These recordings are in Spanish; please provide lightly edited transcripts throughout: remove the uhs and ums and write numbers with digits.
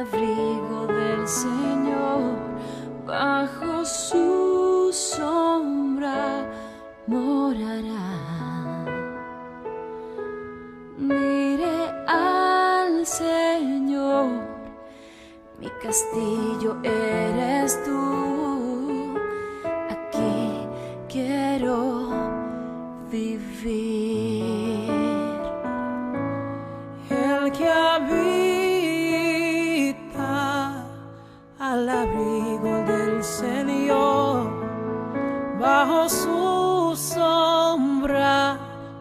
abrigo del Señor, bajo su sombra morará. Diré al Señor, mi castillo eres tú, aquí quiero vivir. El que habita al abrigo del Señor, bajo su sombra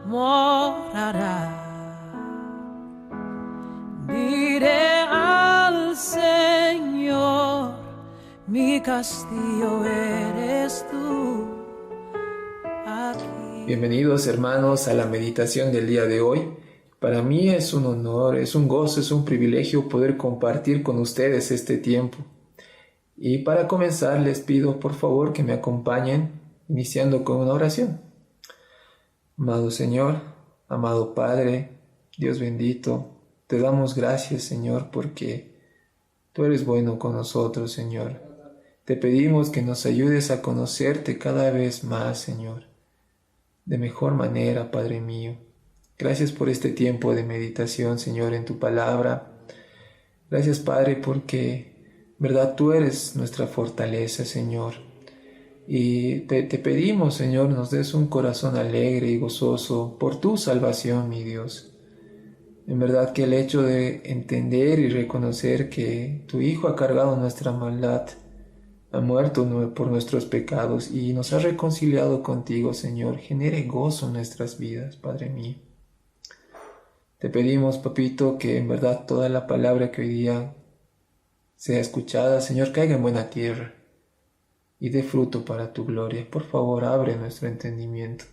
morará. Diré al Señor, mi castillo eres tú, aquí. Bienvenidos hermanos a la meditación del día de hoy. Para mí es un honor, es un gozo, es un privilegio poder compartir con ustedes este tiempo. Y para comenzar les pido por favor que me acompañen iniciando con una oración. Amado Señor, amado Padre, Dios bendito, te damos gracias Señor porque tú eres bueno con nosotros Señor. Te pedimos que nos ayudes a conocerte cada vez más Señor, de mejor manera Padre mío. Gracias por este tiempo de meditación, Señor, en tu palabra. Gracias, Padre, porque, verdad, tú eres nuestra fortaleza, Señor. Y te pedimos, Señor, nos des un corazón alegre y gozoso por tu salvación, mi Dios. En verdad que el hecho de entender y reconocer que tu Hijo ha cargado nuestra maldad, ha muerto por nuestros pecados y nos ha reconciliado contigo, Señor, genere gozo en nuestras vidas, Padre mío. Te pedimos, papito, que en verdad toda la palabra que hoy día sea escuchada, Señor, caiga en buena tierra y dé fruto para tu gloria. Por favor, abre nuestro entendimiento.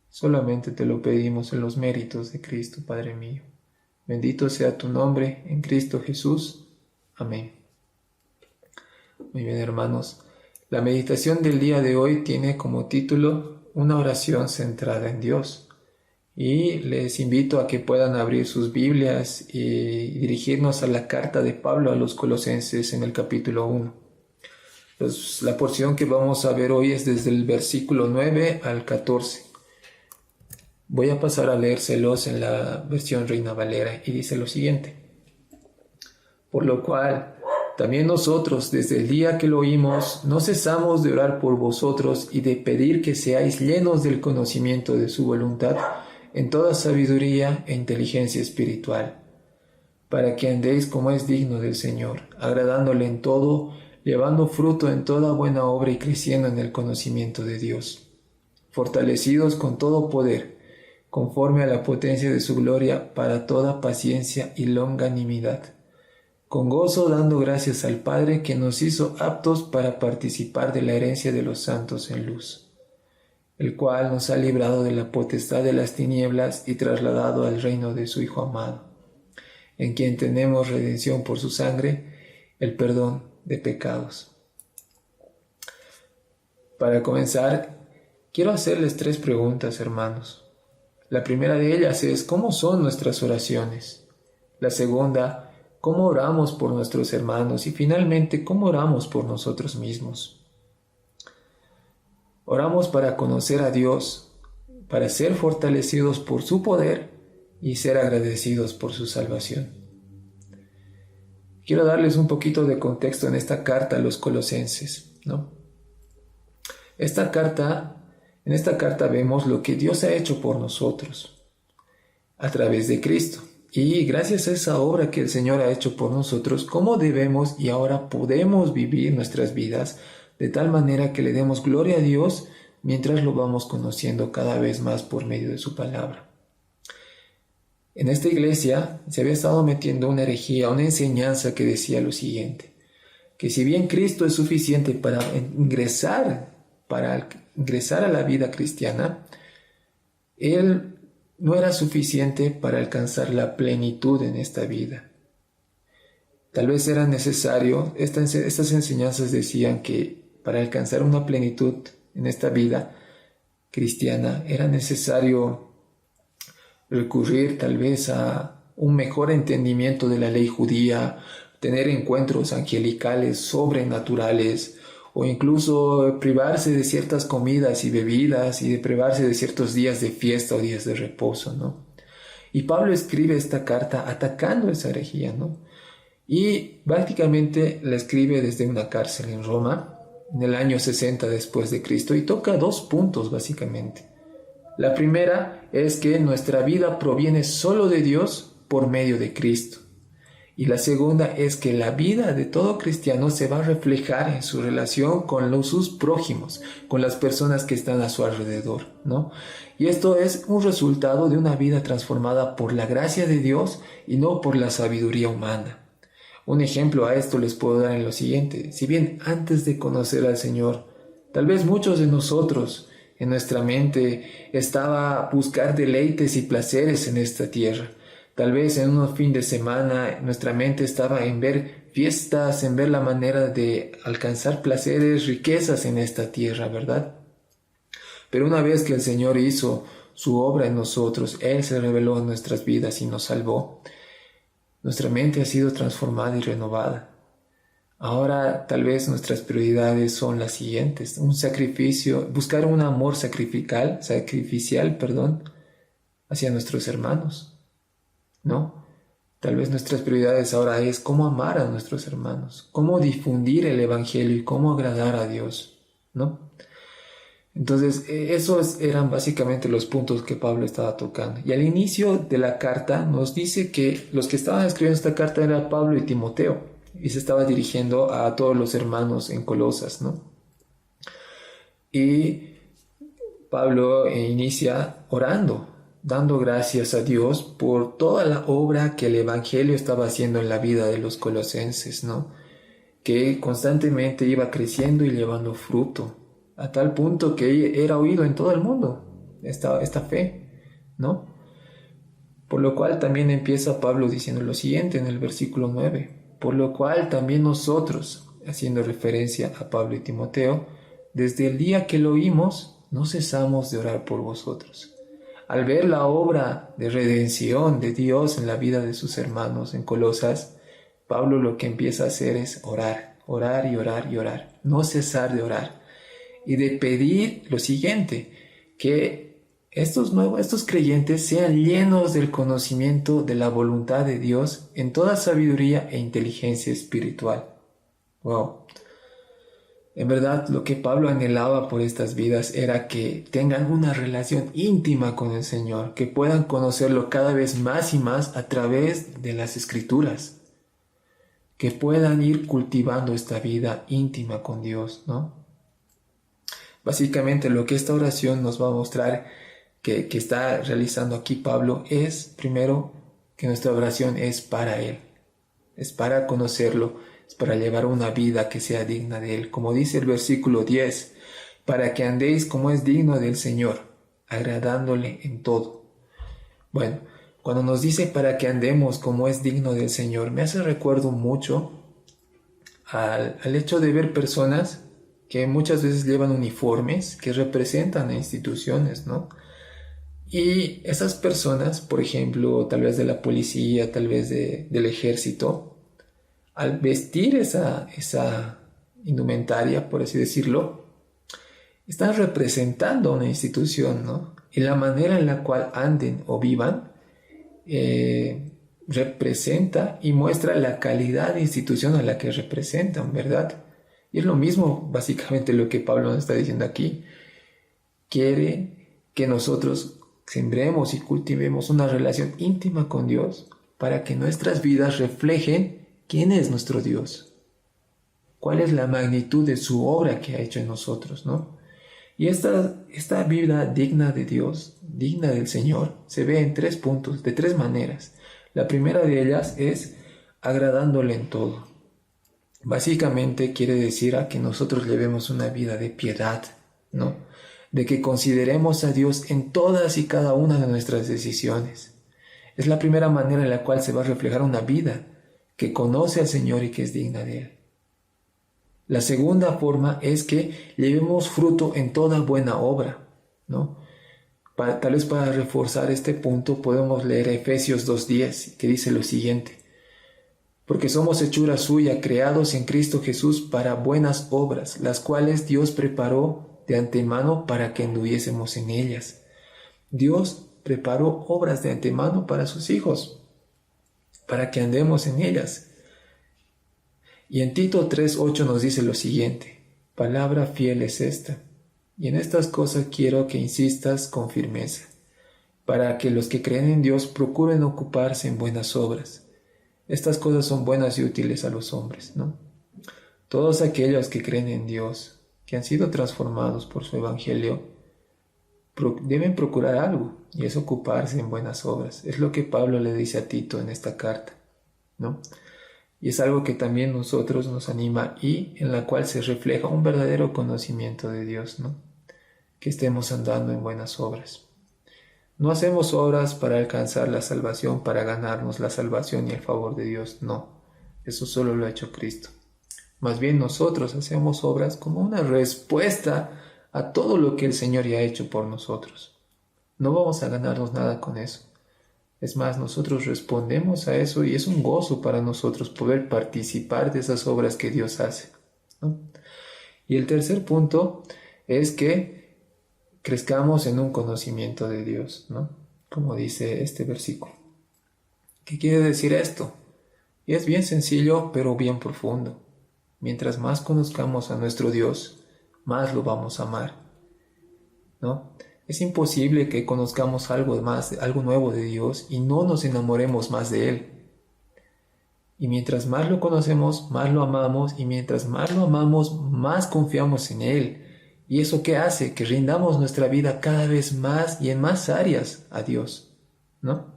Solamente te lo pedimos en los méritos de Cristo, Padre mío. Bendito sea tu nombre en Cristo Jesús. Amén. Muy bien, hermanos. La meditación del día de hoy tiene como título una oración centrada en Dios. Y les invito a que puedan abrir sus Biblias y dirigirnos a la carta de Pablo a los Colosenses en el capítulo 1. La porción que vamos a ver hoy es desde el versículo 9 al 14. Voy a pasar a leérselos en la versión Reina Valera y dice lo siguiente. Por lo cual, también nosotros, desde el día que lo oímos, no cesamos de orar por vosotros y de pedir que seáis llenos del conocimiento de su voluntad, en toda sabiduría e inteligencia espiritual, para que andéis como es digno del Señor, agradándole en todo, llevando fruto en toda buena obra y creciendo en el conocimiento de Dios, fortalecidos con todo poder, conforme a la potencia de su gloria, para toda paciencia y longanimidad, con gozo dando gracias al Padre que nos hizo aptos para participar de la herencia de los santos en luz, el cual nos ha librado de la potestad de las tinieblas y trasladado al reino de su Hijo amado, en quien tenemos redención por su sangre, el perdón de pecados. Para comenzar, quiero hacerles 3 preguntas, hermanos. La primera de ellas es, ¿cómo son nuestras oraciones? La segunda, ¿cómo oramos por nuestros hermanos? Y finalmente, ¿cómo oramos por nosotros mismos? Oramos para conocer a Dios, para ser fortalecidos por su poder y ser agradecidos por su salvación. Quiero darles un poquito de contexto en esta carta a los Colosenses, ¿no? En esta carta vemos lo que Dios ha hecho por nosotros a través de Cristo. Y gracias a esa obra que el Señor ha hecho por nosotros, cómo debemos y ahora podemos vivir nuestras vidas de tal manera que le demos gloria a Dios mientras lo vamos conociendo cada vez más por medio de su palabra. En esta iglesia se había estado metiendo una herejía, una enseñanza que decía lo siguiente, que si bien Cristo es suficiente para ingresar a la vida cristiana, Él no era suficiente para alcanzar la plenitud en esta vida. Tal vez era necesario, estas enseñanzas decían que para alcanzar una plenitud en esta vida cristiana era necesario recurrir tal vez a un mejor entendimiento de la ley judía, tener encuentros angelicales, sobrenaturales, o incluso privarse de ciertas comidas y bebidas y de privarse de ciertos días de fiesta o días de reposo, ¿no? Y Pablo escribe esta carta atacando esa herejía, ¿no? Y prácticamente la escribe desde una cárcel en Roma, en el año 60 después de Cristo, y toca 2 puntos básicamente. La primera es que nuestra vida proviene solo de Dios por medio de Cristo. Y la segunda es que la vida de todo cristiano se va a reflejar en su relación con sus prójimos, con las personas que están a su alrededor, ¿no? Y esto es un resultado de una vida transformada por la gracia de Dios y no por la sabiduría humana. Un ejemplo a esto les puedo dar en lo siguiente. Si bien antes de conocer al Señor, tal vez muchos de nosotros en nuestra mente estaba buscar deleites y placeres en esta tierra. Tal vez en un fin de semana nuestra mente estaba en ver fiestas, en ver la manera de alcanzar placeres, riquezas en esta tierra, ¿verdad? Pero una vez que el Señor hizo su obra en nosotros, Él se reveló en nuestras vidas y nos salvó. Nuestra mente ha sido transformada y renovada. Ahora tal vez nuestras prioridades son las siguientes: un sacrificio, buscar un amor sacrificial, hacia nuestros hermanos, ¿no? Tal vez nuestras prioridades ahora es cómo amar a nuestros hermanos, cómo difundir el evangelio y cómo agradar a Dios, ¿no? Entonces, esos eran básicamente los puntos que Pablo estaba tocando. Y al inicio de la carta nos dice que los que estaban escribiendo esta carta eran Pablo y Timoteo, y se estaba dirigiendo a todos los hermanos en Colosas, ¿no? Y Pablo inicia orando, dando gracias a Dios por toda la obra que el evangelio estaba haciendo en la vida de los colosenses, ¿no? Que constantemente iba creciendo y llevando fruto, a tal punto que era oído en todo el mundo, esta fe, ¿no? Por lo cual también empieza Pablo diciendo lo siguiente en el versículo 9, por lo cual también nosotros, haciendo referencia a Pablo y Timoteo, desde el día que lo oímos, no cesamos de orar por vosotros. Al ver la obra de redención de Dios en la vida de sus hermanos en Colosas, Pablo lo que empieza a hacer es orar, orar y orar y orar, no cesar de orar. Y de pedir lo siguiente, que estos creyentes sean llenos del conocimiento de la voluntad de Dios en toda sabiduría e inteligencia espiritual. Wow. En verdad, lo que Pablo anhelaba por estas vidas era que tengan una relación íntima con el Señor, que puedan conocerlo cada vez más y más a través de las Escrituras, que puedan ir cultivando esta vida íntima con Dios, ¿no? Básicamente lo que esta oración nos va a mostrar que está realizando aquí Pablo es, primero, que nuestra oración es para Él, es para conocerlo, es para llevar una vida que sea digna de Él. Como dice el versículo 10, para que andéis como es digno del Señor, agradándole en todo. Bueno, cuando nos dice para que andemos como es digno del Señor, me hace recuerdo mucho al hecho de ver personas que muchas veces llevan uniformes que representan a instituciones, ¿no? Y esas personas, por ejemplo, tal vez de la policía, tal vez del ejército, al vestir esa indumentaria, por así decirlo, están representando a una institución, ¿no? Y la manera en la cual anden o vivan representa y muestra la calidad de institución a la que representan, ¿verdad? Y es lo mismo básicamente lo que Pablo nos está diciendo aquí. Quiere que nosotros sembremos y cultivemos una relación íntima con Dios para que nuestras vidas reflejen quién es nuestro Dios, cuál es la magnitud de su obra que ha hecho en nosotros, ¿no? Y esta vida digna de Dios, digna del Señor, se ve en 3 puntos, de 3 maneras. La primera de ellas es agradándole en todo. Básicamente quiere decir a que nosotros llevemos una vida de piedad, ¿no? De que consideremos a Dios en todas y cada una de nuestras decisiones. Es la primera manera en la cual se va a reflejar una vida que conoce al Señor y que es digna de Él. La segunda forma es que llevemos fruto en toda buena obra, ¿no? Tal vez para reforzar este punto podemos leer Efesios 2:10, que dice lo siguiente: Porque somos hechura suya, creados en Cristo Jesús para buenas obras, las cuales Dios preparó de antemano para que anduviésemos en ellas. Dios preparó obras de antemano para sus hijos, para que andemos en ellas. Y en Tito 3:8 nos dice lo siguiente: palabra fiel es esta, y en estas cosas quiero que insistas con firmeza, para que los que creen en Dios procuren ocuparse en buenas obras. Estas cosas son buenas y útiles a los hombres, ¿no? Todos aquellos que creen en Dios, que han sido transformados por su evangelio, deben procurar algo, y es ocuparse en buenas obras. Es lo que Pablo le dice a Tito en esta carta, ¿no? Y es algo que también nosotros nos anima y en la cual se refleja un verdadero conocimiento de Dios, ¿no? Que estemos andando en buenas obras. No hacemos obras para alcanzar la salvación, para ganarnos la salvación y el favor de Dios, no. Eso solo lo ha hecho Cristo. Más bien nosotros hacemos obras como una respuesta a todo lo que el Señor ya ha hecho por nosotros. No vamos a ganarnos nada con eso. Es más, nosotros respondemos a eso y es un gozo para nosotros poder participar de esas obras que Dios hace, ¿no? Y el tercer punto es que crezcamos en un conocimiento de Dios, ¿no? Como dice este versículo. ¿Qué quiere decir esto? Y es bien sencillo, pero bien profundo. Mientras más conozcamos a nuestro Dios, más lo vamos a amar, ¿no? Es imposible que conozcamos algo más, algo nuevo de Dios y no nos enamoremos más de Él. Y mientras más lo conocemos, más lo amamos, y mientras más lo amamos, más confiamos en Él. ¿Y eso qué hace? Que rindamos nuestra vida cada vez más y en más áreas a Dios, ¿no?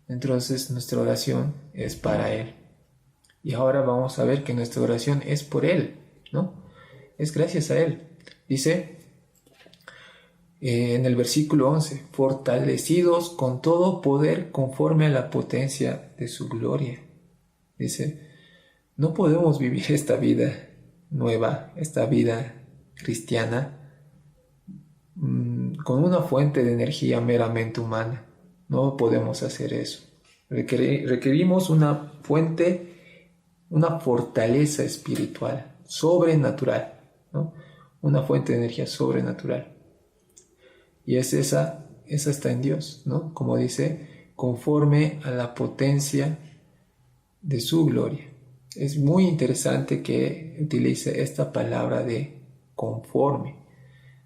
Entonces nuestra oración es para Él. Y ahora vamos a ver que nuestra oración es por Él, ¿no? Es gracias a Él. Dice en el versículo 11, fortalecidos con todo poder conforme a la potencia de su gloria. Dice, no podemos vivir esta vida nueva, esta vida cristiana, con una fuente de energía meramente humana. No podemos hacer eso. Requerimos una fuente, una fortaleza espiritual, sobrenatural, ¿no? Una fuente de energía sobrenatural. Y esa está en Dios, ¿no? Como dice, conforme a la potencia de su gloria. Es muy interesante que utilice esta palabra de conforme.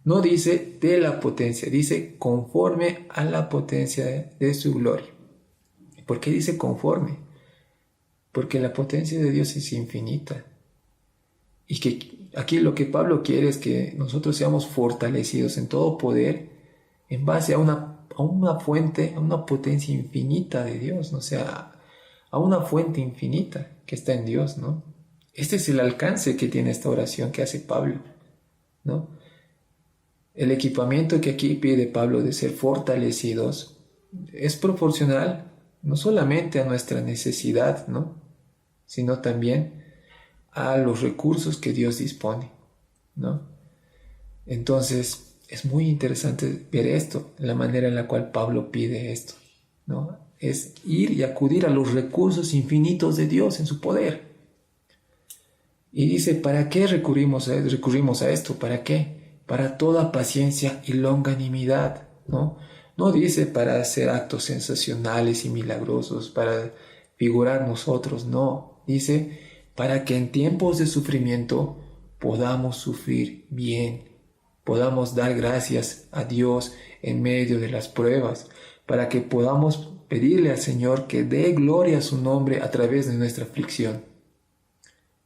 No dice de la potencia, dice conforme a la potencia de su gloria. ¿Por qué dice conforme? Porque la potencia de Dios es infinita. Y que aquí lo que Pablo quiere es que nosotros seamos fortalecidos en todo poder en base a una fuente, a una potencia infinita de Dios, ¿no? O sea, a una fuente infinita que está en Dios, ¿no? Este es el alcance que tiene esta oración que hace Pablo, ¿no? El equipamiento que aquí pide Pablo de ser fortalecidos es proporcional no solamente a nuestra necesidad, ¿no? Sino también a los recursos que Dios dispone, ¿no? Entonces, es muy interesante ver esto, la manera en la cual Pablo pide esto, ¿no? Es ir y acudir a los recursos infinitos de Dios en su poder. Y dice, ¿para qué recurrimos a esto? ¿Para qué? Para toda paciencia y longanimidad, ¿no? No dice para hacer actos sensacionales y milagrosos, para figurar nosotros, no. Dice, para que en tiempos de sufrimiento podamos sufrir bien, podamos dar gracias a Dios en medio de las pruebas, para que podamos pedirle al Señor que dé gloria a su nombre a través de nuestra aflicción.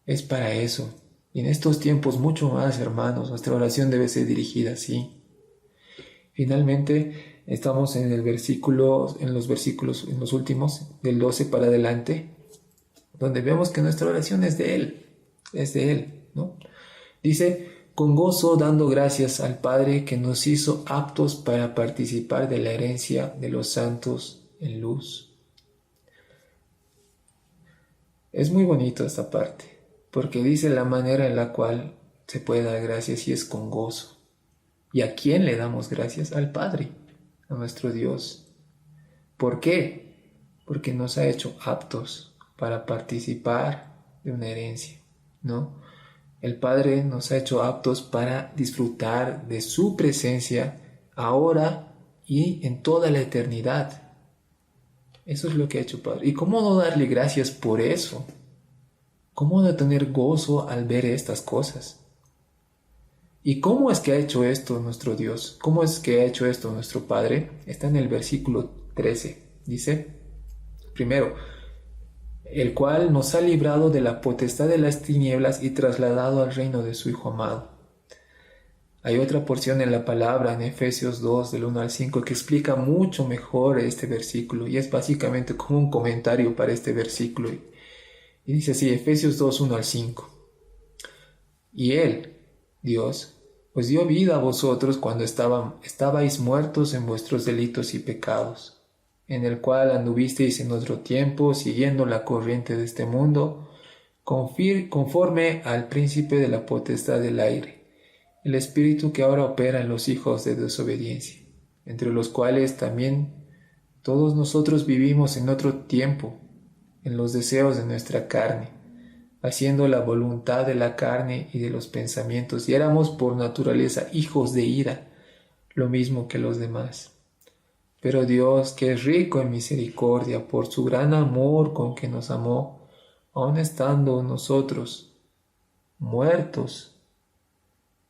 Es para eso. Y en estos tiempos mucho más, hermanos, nuestra oración debe ser dirigida así. Finalmente, estamos en los versículos, en los últimos, del 12 para adelante, donde vemos que nuestra oración es de Él, ¿no? Dice, con gozo dando gracias al Padre que nos hizo aptos para participar de la herencia de los santos en luz. Es muy bonito esta parte, porque dice la manera en la cual se puede dar gracias y es con gozo. ¿Y a quién le damos gracias? Al Padre, a nuestro Dios. ¿Por qué? Porque nos ha hecho aptos para participar de una herencia, ¿no? El Padre nos ha hecho aptos para disfrutar de su presencia ahora y en toda la eternidad. Eso es lo que ha hecho el Padre. ¿Y cómo no darle gracias por eso? ¿Cómo no tener gozo al ver estas cosas? ¿Y cómo es que ha hecho esto nuestro Dios? ¿Cómo es que ha hecho esto nuestro Padre? Está en el versículo 13. Dice, primero, el cual nos ha librado de la potestad de las tinieblas y trasladado al reino de su Hijo amado. Hay otra porción en la palabra, en Efesios 2, del 1 al 5, que explica mucho mejor este versículo, y es básicamente como un comentario para este versículo. Y dice así, Efesios 2, 1 al 5. Y Él, Dios, os dio vida a vosotros cuando estabais muertos en vuestros delitos y pecados, en el cual anduvisteis en otro tiempo, siguiendo la corriente de este mundo, conforme al príncipe de la potestad del aire, el espíritu que ahora opera en los hijos de desobediencia, entre los cuales también todos nosotros vivimos en otro tiempo, en los deseos de nuestra carne, haciendo la voluntad de la carne y de los pensamientos, y éramos por naturaleza hijos de ira, lo mismo que los demás. Pero Dios, que es rico en misericordia, por su gran amor con que nos amó, aun estando nosotros muertos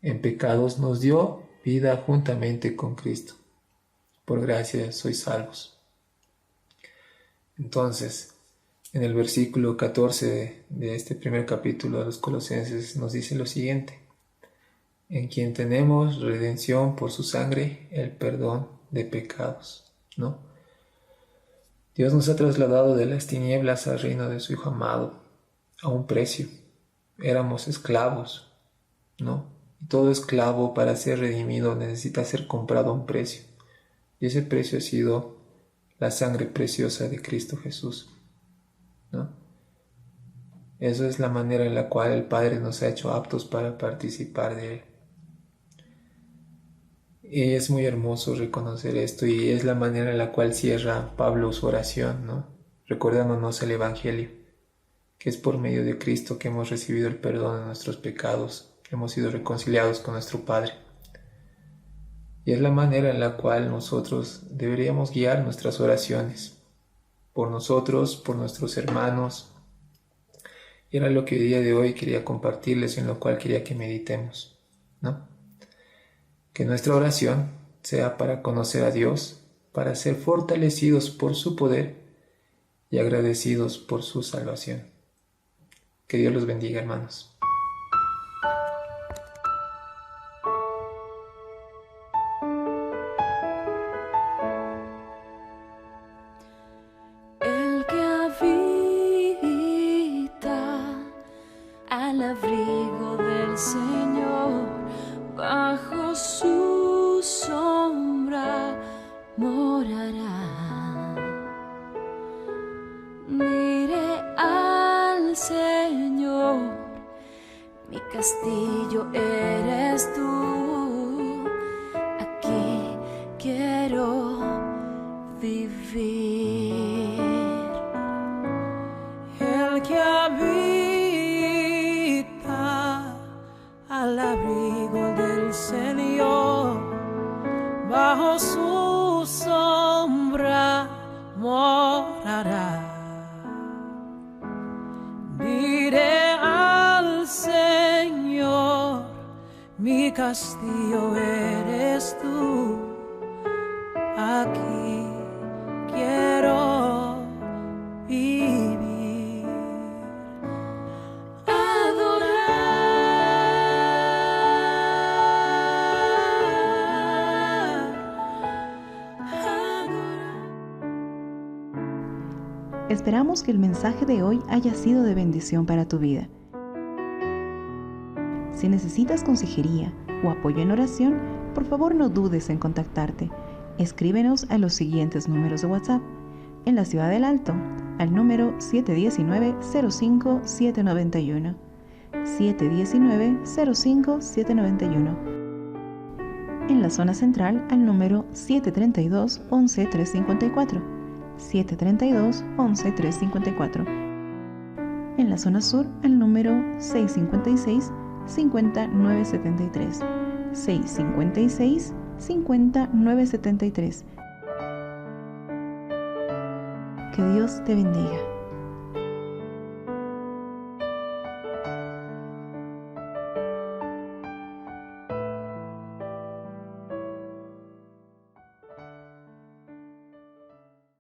en pecados, nos dio vida juntamente con Cristo. Por gracia sois salvos. Entonces, en el versículo 14 de este primer capítulo de los Colosenses nos dice lo siguiente: en quien tenemos redención por su sangre, el perdón de pecados, ¿no? Dios nos ha trasladado de las tinieblas al reino de su Hijo amado, a un precio. Éramos esclavos, ¿no? Y todo esclavo, para ser redimido, necesita ser comprado a un precio. Y ese precio ha sido la sangre preciosa de Cristo Jesús, ¿no? Eso es la manera en la cual el Padre nos ha hecho aptos para participar de Él. Y es muy hermoso reconocer esto, y es la manera en la cual cierra Pablo su oración, ¿no? Recordándonos el Evangelio, que es por medio de Cristo que hemos recibido el perdón de nuestros pecados, que hemos sido reconciliados con nuestro Padre. Y es la manera en la cual nosotros deberíamos guiar nuestras oraciones, por nosotros, por nuestros hermanos. Y era lo que el día de hoy quería compartirles, en lo cual quería que meditemos, ¿no? Que nuestra oración sea para conocer a Dios, para ser fortalecidos por su poder y agradecidos por su salvación. Que Dios los bendiga, hermanos. El que habita al abrigo del Señor, bajo su sombra morará. Diré al Señor, mi castillo eres tú, aquí quiero vivir. El que habita al abrigo del Señor, bajo su sombra morará. Diré al Señor, mi castillo eres tú, aquí quiero vivir. Esperamos que el mensaje de hoy haya sido de bendición para tu vida. Si necesitas consejería o apoyo en oración, por favor no dudes en contactarte. Escríbenos a los siguientes números de WhatsApp. En la Ciudad del Alto, al número 719-05-791. 719-05-791. En la zona central, al número 732-11-354. 732-11-354. En la zona sur al número 656-5973. 656-5973. Que Dios te bendiga.